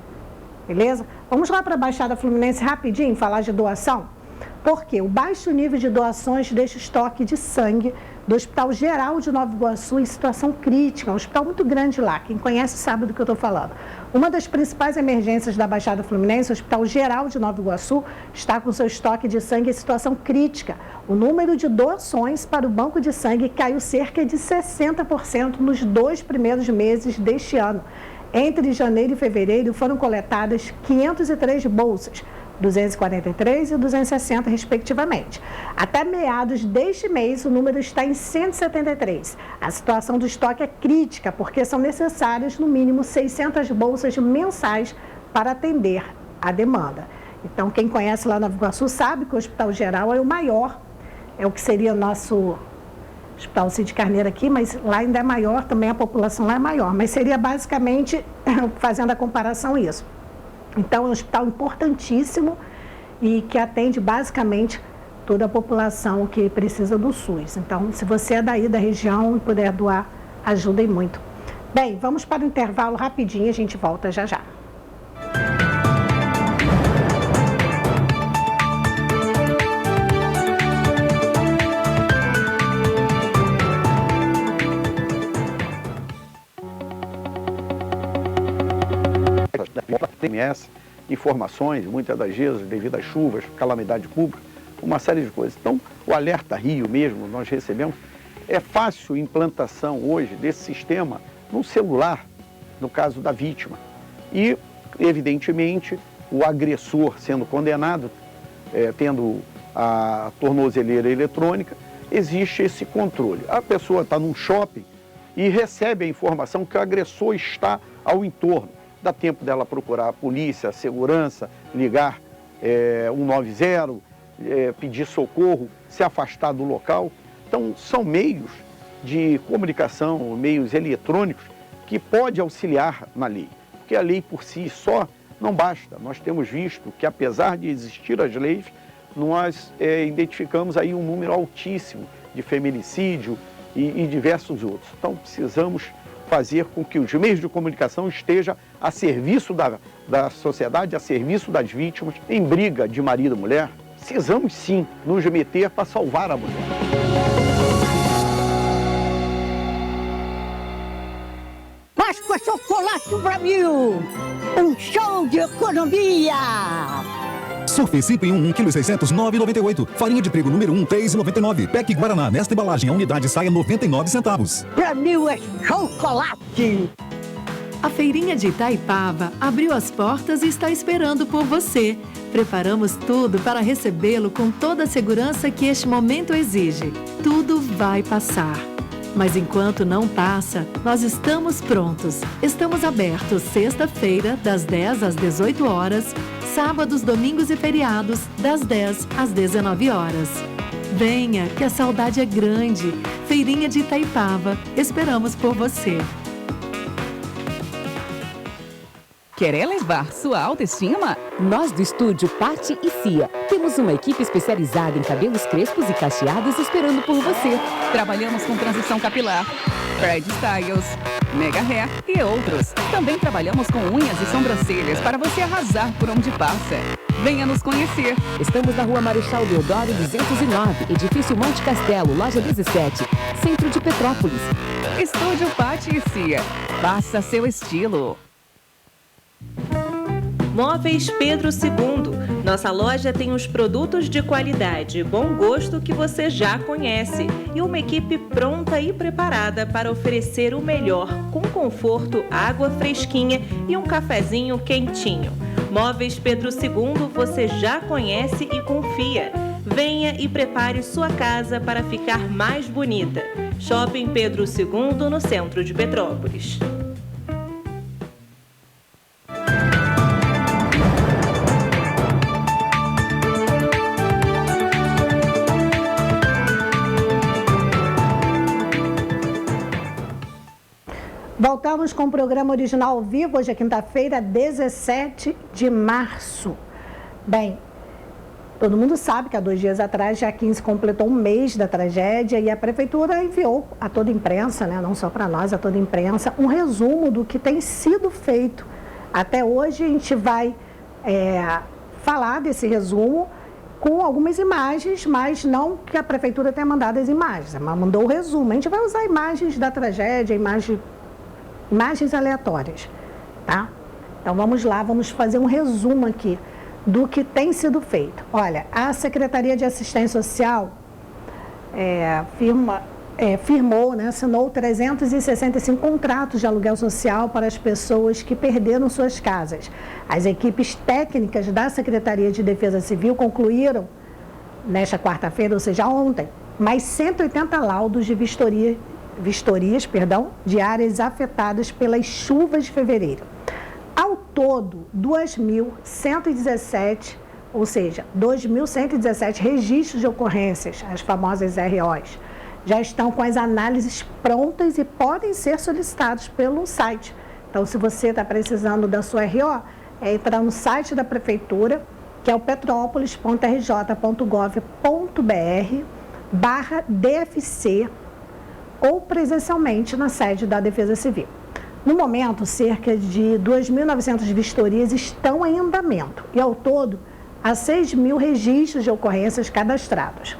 Speaker 1: Beleza? Vamos lá para a Baixada Fluminense rapidinho, falar de doação? Porque o baixo nível de doações deixa o estoque de sangue do Hospital Geral de Nova Iguaçu em situação crítica. É um hospital muito grande lá. Quem conhece sabe do que eu estou falando. Uma das principais emergências da Baixada Fluminense, o Hospital Geral de Nova Iguaçu, está com seu estoque de sangue em situação crítica. O número de doações para o banco de sangue caiu cerca de 60% nos 2 primeiros meses deste ano. Entre janeiro e fevereiro foram coletadas 503 bolsas, 243 e 260, respectivamente. Até meados deste mês, o número está em 173. A situação do estoque é crítica, porque são necessárias, no mínimo, 600 bolsas mensais para atender a demanda. Então, quem conhece lá Nova Iguaçu sabe que o Hospital Geral é o maior, é o que seria o nosso Hospital Cid Carneiro aqui, mas lá ainda é maior, também a população lá é maior. Mas seria basicamente, fazendo a comparação, isso. Então, é um hospital importantíssimo e que atende basicamente toda a população que precisa do SUS. Então, se você é daí da região e puder doar, ajudem muito. Bem, vamos para o intervalo rapidinho, a gente volta já já.
Speaker 4: Informações, muitas das vezes, devido às chuvas, calamidade pública, uma série de coisas. Então, o Alerta Rio mesmo, nós recebemos, é fácil a implantação hoje desse sistema no celular, no caso da vítima. E, evidentemente, o agressor sendo condenado, tendo a tornozeleira eletrônica, existe esse controle. A pessoa está num shopping e recebe a informação que o agressor está ao entorno. Dá tempo dela procurar a polícia, a segurança, ligar 190, pedir socorro, se afastar do local. Então, são meios de comunicação, meios eletrônicos, que pode auxiliar na lei. Porque a lei por si só não basta. Nós temos visto que, apesar de existir as leis, nós identificamos aí um número altíssimo de feminicídio e diversos outros. Então, precisamos fazer com que os meios de comunicação estejam a serviço da sociedade, a serviço das vítimas. Em briga de marido e mulher, precisamos sim nos meter para salvar a mulher.
Speaker 5: Páscoa Chocolate Brasil, um show de economia.
Speaker 6: Surf 5 em 1 kg 600, 9,98. Farinha de trigo número 1, 3,99. PEC Guaraná, nesta embalagem, a unidade sai a 99 centavos.
Speaker 5: Pra mim é chocolate.
Speaker 7: A Feirinha de Itaipava abriu as portas e está esperando por você. Preparamos tudo para recebê-lo com toda a segurança que este momento exige. Tudo vai passar. Mas enquanto não passa, nós estamos prontos. Estamos abertos sexta-feira, das 10 às 18 horas, sábados, domingos e feriados, das 10 às 19 horas. Venha, que a saudade é grande. Feirinha de Itaipava, esperamos por você.
Speaker 8: Quer elevar sua autoestima? Nós do estúdio Patti e Cia temos uma equipe especializada em cabelos crespos e cacheados esperando por você. Trabalhamos com transição capilar, Fred Styles, Mega Hair e outros. Também trabalhamos com unhas e sobrancelhas para você arrasar por onde passa. Venha nos conhecer.
Speaker 16: Estamos na Rua Marechal Deodoro 209, Edifício Monte Castelo, Loja 17, Centro de Petrópolis.
Speaker 8: Estúdio Patti e Cia. Faça seu estilo.
Speaker 9: Móveis Pedro II. Nossa loja tem os produtos de qualidade e bom gosto que você já conhece e uma equipe pronta e preparada para oferecer o melhor, com conforto, água fresquinha e um cafezinho quentinho. Móveis Pedro II você já conhece e confia. Venha e prepare sua casa para ficar mais bonita. Shopping Pedro II, no centro de Petrópolis.
Speaker 1: Voltamos com o programa original ao vivo, hoje é quinta-feira, 17 de março. Bem, todo mundo sabe que há 2 dias atrás, dia 15, completou um mês da tragédia e a Prefeitura enviou a toda a imprensa, né, não só para nós, a toda a imprensa, um resumo do que tem sido feito. Até hoje a gente vai falar desse resumo com algumas imagens, mas não que a Prefeitura tenha mandado as imagens, mas mandou o resumo. A gente vai usar imagens da tragédia, imagens aleatórias, tá? Então vamos lá, vamos fazer um resumo aqui do que tem sido feito. Olha, a Secretaria de Assistência Social firmou, né, assinou 365 contratos de aluguel social para as pessoas que perderam suas casas. As equipes técnicas da Secretaria de Defesa Civil concluíram, nesta quarta-feira, ou seja, ontem, mais 180 laudos de vistorias de áreas afetadas pelas chuvas de fevereiro. Ao todo, 2.117, ou seja, 2.117 registros de ocorrências, as famosas ROs, já estão com as análises prontas e podem ser solicitados pelo site. Então, se você está precisando da sua RO, é entrar no site da Prefeitura, que é o petrópolis.rj.gov.br/DFC, ou presencialmente na sede da Defesa Civil. No momento, cerca de 2.900 vistorias estão em andamento e, ao todo, há 6.000 registros de ocorrências cadastrados.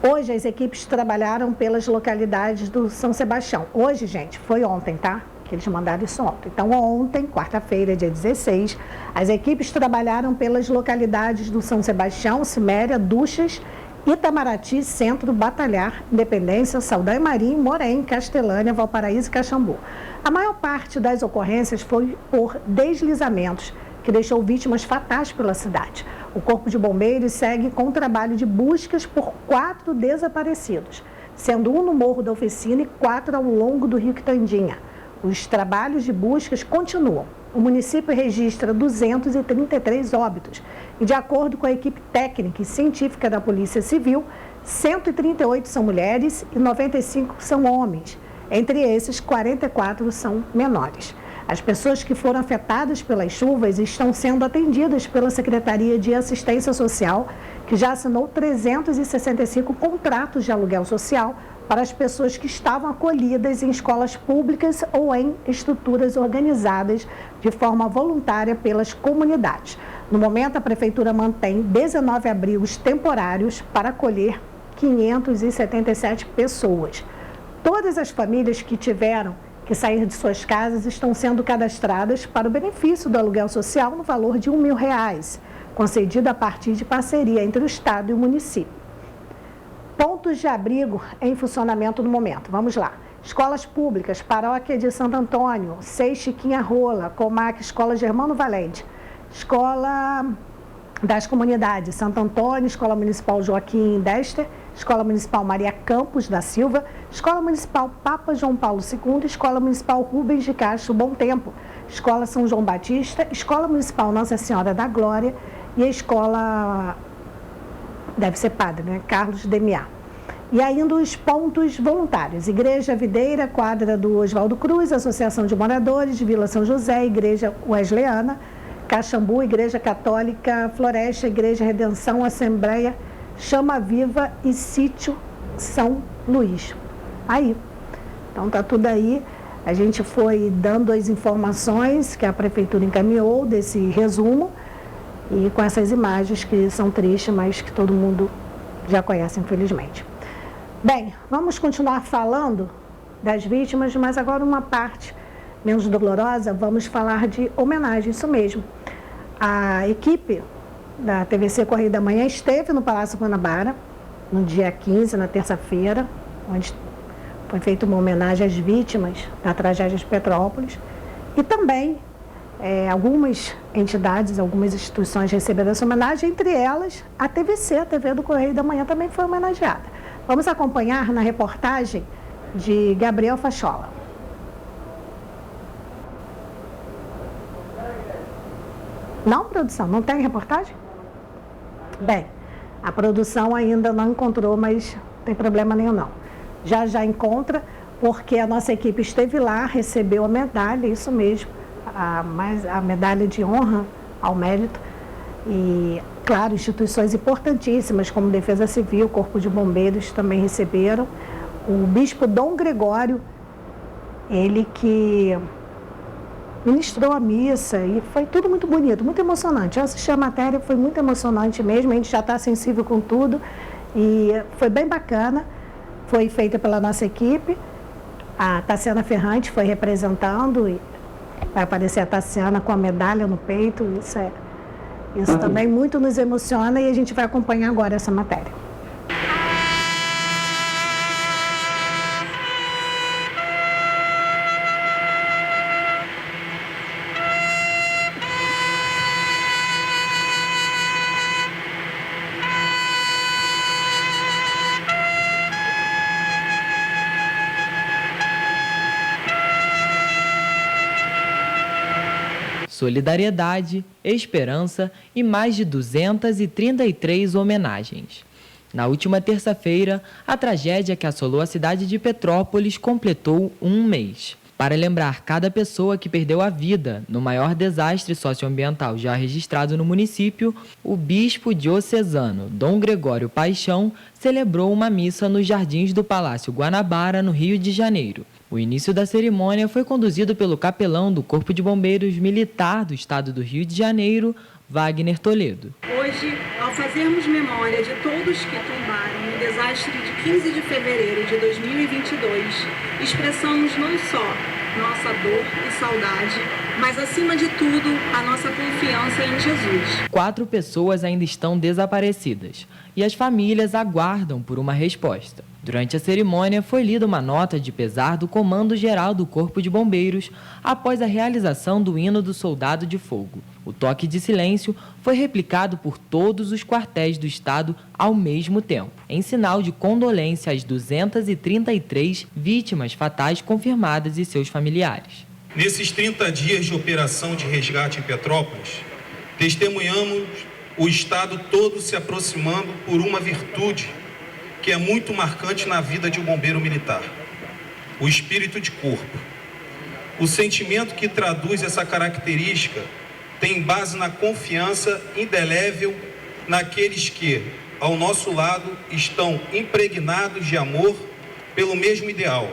Speaker 1: Hoje, as equipes trabalharam pelas localidades do São Sebastião. Hoje, gente, foi ontem, tá? Que eles mandaram isso ontem. Então, ontem, quarta-feira, dia 16, as equipes trabalharam pelas localidades do São Sebastião, Ciméria, Duchas, Itamaraty, Centro, Batalhar, Independência, Saldanha Marim, Morém, Castelânia, Valparaíso e Caxambu. A maior parte das ocorrências foi por deslizamentos, que deixou vítimas fatais pela cidade. O Corpo de Bombeiros segue com o trabalho de buscas por 4 desaparecidos, sendo 1 no Morro da Oficina e 4 ao longo do Rio Quitandinha. Os trabalhos de buscas continuam. O município registra 233 óbitos e, de acordo com a equipe técnica e científica da Polícia Civil, 138 são mulheres e 95 são homens. Entre esses, 44 são menores. As pessoas que foram afetadas pelas chuvas estão sendo atendidas pela Secretaria de Assistência Social, que já assinou 365 contratos de aluguel social para as pessoas que estavam acolhidas em escolas públicas ou em estruturas organizadas de forma voluntária pelas comunidades. No momento, a Prefeitura mantém 19 abrigos temporários para acolher 577 pessoas. Todas as famílias que tiveram que sair de suas casas estão sendo cadastradas para o benefício do aluguel social no valor de R$1.000, concedido a partir de parceria entre o Estado e o município. Pontos de abrigo em funcionamento no momento. Vamos lá. Escolas públicas, Paróquia de Santo Antônio, Sei Chiquinha Rola, Comac, Escola Germano Valente, Escola das Comunidades, Santo Antônio, Escola Municipal Joaquim Dester, Escola Municipal Maria Campos da Silva, Escola Municipal Papa João Paulo II, Escola Municipal Rubens de Castro Bom Tempo, Escola São João Batista, Escola Municipal Nossa Senhora da Glória e a Escola, deve ser padre, né? Carlos Demiá. E ainda os pontos voluntários, Igreja Videira, quadra do Oswaldo Cruz, Associação de Moradores de Vila São José, Igreja Wesleyana, Caxambu, Igreja Católica Floresta, Igreja Redenção, Assembleia Chama Viva e Sítio São Luís. Aí, então tá tudo aí. A gente foi dando as informações que a Prefeitura encaminhou desse resumo e com essas imagens que são tristes, mas que todo mundo já conhece, infelizmente. Bem, vamos continuar falando das vítimas, mas agora uma parte menos dolorosa, vamos falar de homenagem, isso mesmo. A equipe da TVC Correio da Manhã esteve no Palácio Guanabara, no dia 15, na terça-feira, onde foi feita uma homenagem às vítimas da tragédia de Petrópolis. E também algumas entidades, algumas instituições receberam essa homenagem, entre elas a TVC, a TV do Correio da Manhã, também foi homenageada. Vamos acompanhar na reportagem de Gabriel Fachola. Não, produção? Não tem reportagem? Bem, a produção ainda não encontrou, mas não tem problema nenhum não. Já encontra, porque a nossa equipe esteve lá, recebeu a medalha, isso mesmo, a medalha de honra ao mérito. E, claro, instituições importantíssimas como Defesa Civil, Corpo de Bombeiros também receberam. O bispo Dom Gregório, ele que ministrou a missa e foi tudo muito bonito, muito emocionante. Eu assisti a matéria, foi muito emocionante mesmo, a gente já está sensível com tudo e foi bem bacana. Foi feita pela nossa equipe, a Tassiana Ferrante foi representando e vai aparecer a Tassiana com a medalha no peito, isso também muito nos emociona e a gente vai acompanhar agora essa matéria.
Speaker 17: Solidariedade, esperança e mais de 233 homenagens. Na última terça-feira, a tragédia que assolou a cidade de Petrópolis completou um mês. Para lembrar cada pessoa que perdeu a vida no maior desastre socioambiental já registrado no município, o bispo diocesano Dom Gregório Paixão celebrou uma missa nos jardins do Palácio Guanabara, no Rio de Janeiro. O início da cerimônia foi conduzido pelo capelão do Corpo de Bombeiros Militar do Estado do Rio de Janeiro, Wagner Toledo.
Speaker 18: Hoje, ao fazermos memória de todos que tombaram no desastre de 15 de fevereiro de 2022, expressamos não só nossa dor e saudade, mas acima de tudo, a nossa confiança em Jesus.
Speaker 17: 4 pessoas ainda estão desaparecidas e as famílias aguardam por uma resposta. Durante a cerimônia, foi lida uma nota de pesar do Comando Geral do Corpo de Bombeiros após a realização do hino do Soldado de Fogo. O toque de silêncio foi replicado por todos os quartéis do Estado ao mesmo tempo, em sinal de condolência às 233 vítimas fatais confirmadas e seus familiares.
Speaker 19: Nesses 30 dias de operação de resgate em Petrópolis, testemunhamos o Estado todo se aproximando por uma virtude que é muito marcante na vida de um bombeiro militar: o espírito de corpo. O sentimento que traduz essa característica tem base na confiança indelével naqueles que, ao nosso lado, estão impregnados de amor pelo mesmo ideal.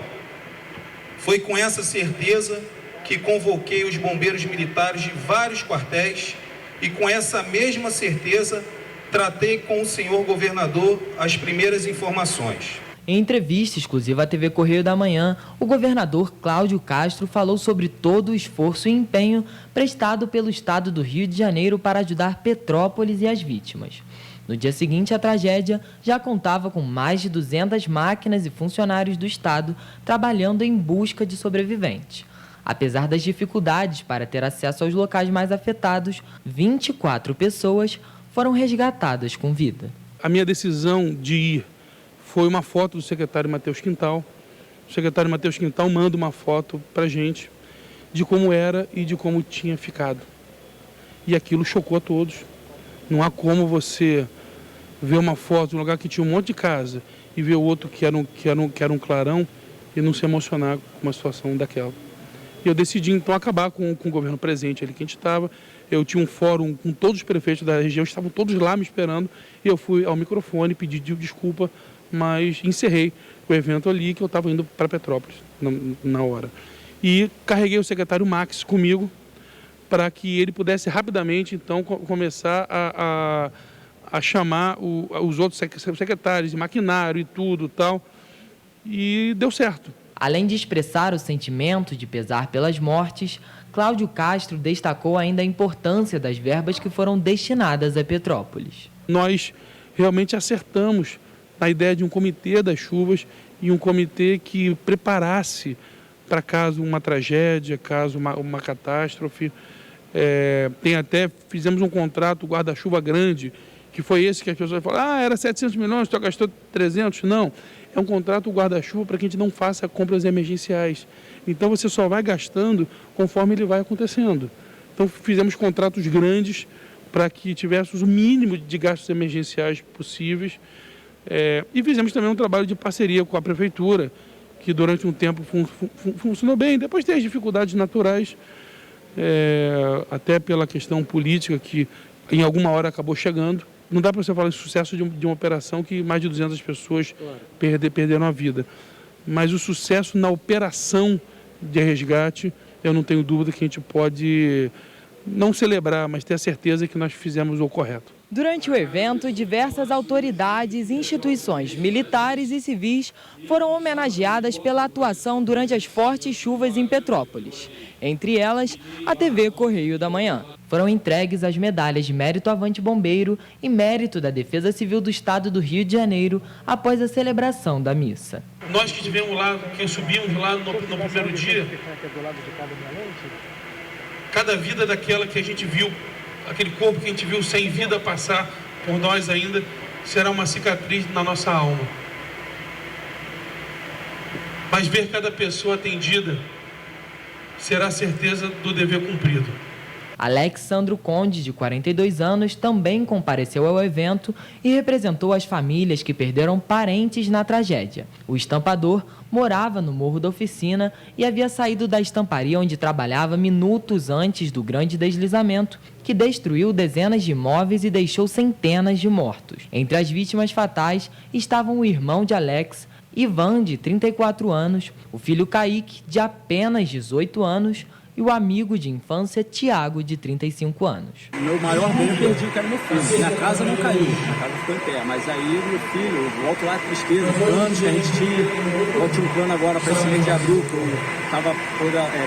Speaker 19: Foi com essa certeza que convoquei os bombeiros militares de vários quartéis e com essa mesma certeza tratei com o senhor governador as primeiras informações.
Speaker 17: Em entrevista exclusiva à TV Correio da Manhã, o governador Cláudio Castro falou sobre todo o esforço e empenho prestado pelo Estado do Rio de Janeiro para ajudar Petrópolis e as vítimas. No dia seguinte à tragédia, já contava com mais de 200 máquinas e funcionários do Estado trabalhando em busca de sobreviventes. Apesar das dificuldades para ter acesso aos locais mais afetados, 24 pessoas foram resgatadas com vida.
Speaker 20: A minha decisão de ir foi uma foto do secretário Matheus Quintal. O secretário Matheus Quintal manda uma foto para a gente de como era e de como tinha ficado. E aquilo chocou a todos. Não há como você ver uma foto de um lugar que tinha um monte de casa e ver o outro que era um clarão e não se emocionar com uma situação daquela. E eu decidi então acabar com o governo presente ali que a gente estava. Eu tinha um fórum com todos os prefeitos da região, estavam todos lá me esperando, e eu fui ao microfone, pedi desculpa, mas encerrei o evento ali, que eu estava indo para Petrópolis na hora. E carreguei o secretário Max comigo para que ele pudesse rapidamente então começar a chamar os outros secretários de maquinário e tudo tal, e deu certo.
Speaker 17: Além de expressar o sentimento de pesar pelas mortes, Cláudio Castro destacou ainda a importância das verbas que foram destinadas a Petrópolis.
Speaker 20: Nós realmente acertamos na ideia de um comitê das chuvas e um comitê que preparasse para caso uma tragédia, caso uma catástrofe. Fizemos um contrato guarda-chuva grande, que foi esse que as pessoas falam, era 700 milhões, só gastou 300. Não, é um contrato guarda-chuva para que a gente não faça compras emergenciais. Então você só vai gastando conforme ele vai acontecendo. Então fizemos contratos grandes para que tivéssemos o mínimo de gastos emergenciais possíveis. E fizemos também um trabalho de parceria com a prefeitura, que durante um tempo funcionou bem. Depois tem as dificuldades naturais, até pela questão política, que em alguma hora acabou chegando. Não dá para você falar de sucesso de uma operação que mais de 200 pessoas perderam a vida. Mas o sucesso na operação de resgate, eu não tenho dúvida que a gente pode não celebrar, mas ter a certeza que nós fizemos o correto.
Speaker 17: Durante o evento, diversas autoridades, instituições militares e civis foram homenageadas pela atuação durante as fortes chuvas em Petrópolis. Entre elas, a TV Correio da Manhã. Foram entregues as medalhas de Mérito Avante Bombeiro e Mérito da Defesa Civil do Estado do Rio de Janeiro após a celebração da missa.
Speaker 20: Nós que estivemos lá, que subimos lá no primeiro dia, cada vida daquela que a gente viu, aquele corpo que a gente viu sem vida passar por nós ainda, será uma cicatriz na nossa alma. Mas ver cada pessoa atendida será a certeza do dever cumprido.
Speaker 17: Alexandro Conde, de 42 anos, também compareceu ao evento e representou as famílias que perderam parentes na tragédia. O estampador morava no Morro da Oficina e havia saído da estamparia onde trabalhava minutos antes do grande deslizamento, que destruiu dezenas de imóveis e deixou centenas de mortos. Entre as vítimas fatais estavam o irmão de Alex, Ivan, de 34 anos, o filho Kaique, de apenas 18 anos, e o amigo de infância, Tiago, de 35 anos.
Speaker 21: O meu maior bem eu perdi, que era meu filho. Minha casa não caiu, minha casa ficou em pé. Mas aí meu filho, volto lá, tristeza, planos que a gente tinha. Eu tinha um plano agora para esse mês de abril, que eu estava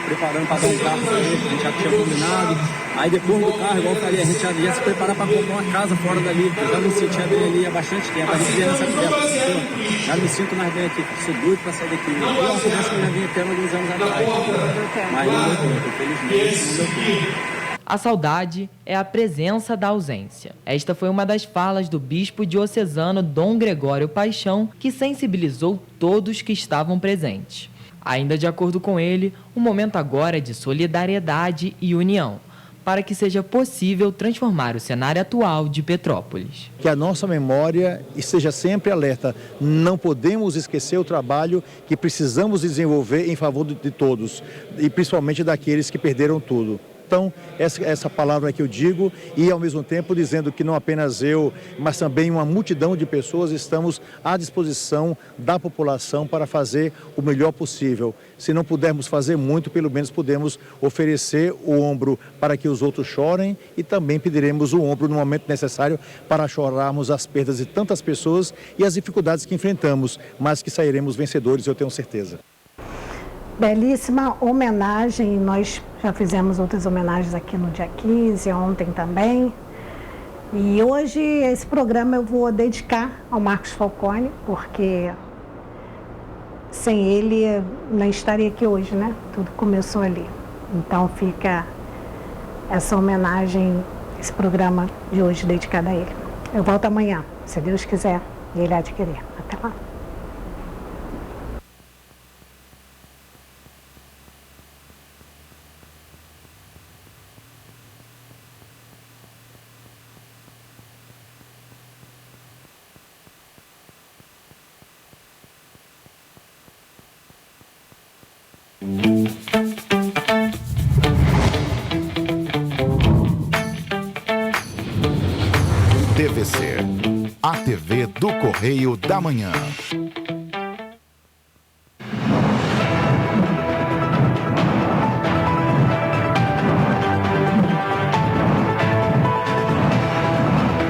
Speaker 21: preparando para dar um carro para ele, que a gente já tinha combinado. Aí depois do carro, igual eu falei, a gente já ia se preparar para comprar uma casa fora dali. Eu já me sentia bem ali há bastante tempo, a gente via nessa festa. Já me sinto mais bem aqui, sou doido para sair daqui. Eu uma criança que eu já vinha tendo alguns anos atrás. Mas não deu tempo.
Speaker 17: A saudade é a presença da ausência. Esta foi uma das falas do bispo diocesano Dom Gregório Paixão, que sensibilizou todos que estavam presentes. Ainda de acordo com ele, o momento agora é de solidariedade e união, para que seja possível transformar o cenário atual de Petrópolis.
Speaker 22: Que a nossa memória esteja sempre alerta. Não podemos esquecer o trabalho que precisamos desenvolver em favor de todos, e principalmente daqueles que perderam tudo. Então, essa palavra que eu digo, e ao mesmo tempo dizendo que não apenas eu, mas também uma multidão de pessoas estamos à disposição da população para fazer o melhor possível. Se não pudermos fazer muito, pelo menos podemos oferecer o ombro para que os outros chorem, e também pediremos o ombro no momento necessário para chorarmos as perdas de tantas pessoas e as dificuldades que enfrentamos, mas que sairemos vencedores, eu tenho certeza.
Speaker 1: Belíssima homenagem, nós já fizemos outras homenagens aqui no dia 15, ontem também. E hoje esse programa eu vou dedicar ao Marcos Falcone, porque sem ele não estaria aqui hoje, né? Tudo começou ali. Então fica essa homenagem, esse programa de hoje dedicado a ele. Eu volto amanhã, se Deus quiser, e ele há de querer. Até lá.
Speaker 2: TVC, a TV do Correio da Manhã.